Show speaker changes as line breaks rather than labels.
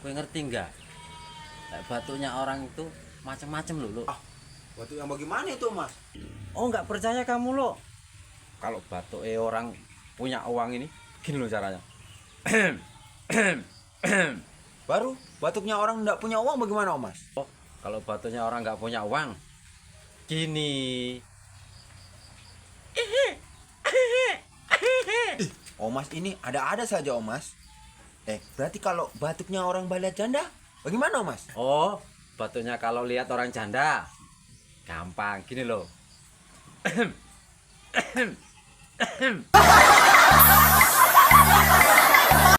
Kowe ngerti enggak? Kayak batuknya orang itu macam-macam loh.
Ah, batuk yang bagaimana itu, Mas?
Oh, nggak percaya kamu lo? Kalau batuk orang punya uang ini, gini loh caranya.
Baru batuknya orang nggak punya uang bagaimana, Mas?
Oh, kalau batuknya orang nggak punya uang, gini.
Oh, Mas, ini ada-ada saja, oh, Mas. Berarti kalau batuknya orang baliat janda, bagaimana, Mas?
Oh, batuknya kalau lihat orang janda, gampang gini loh.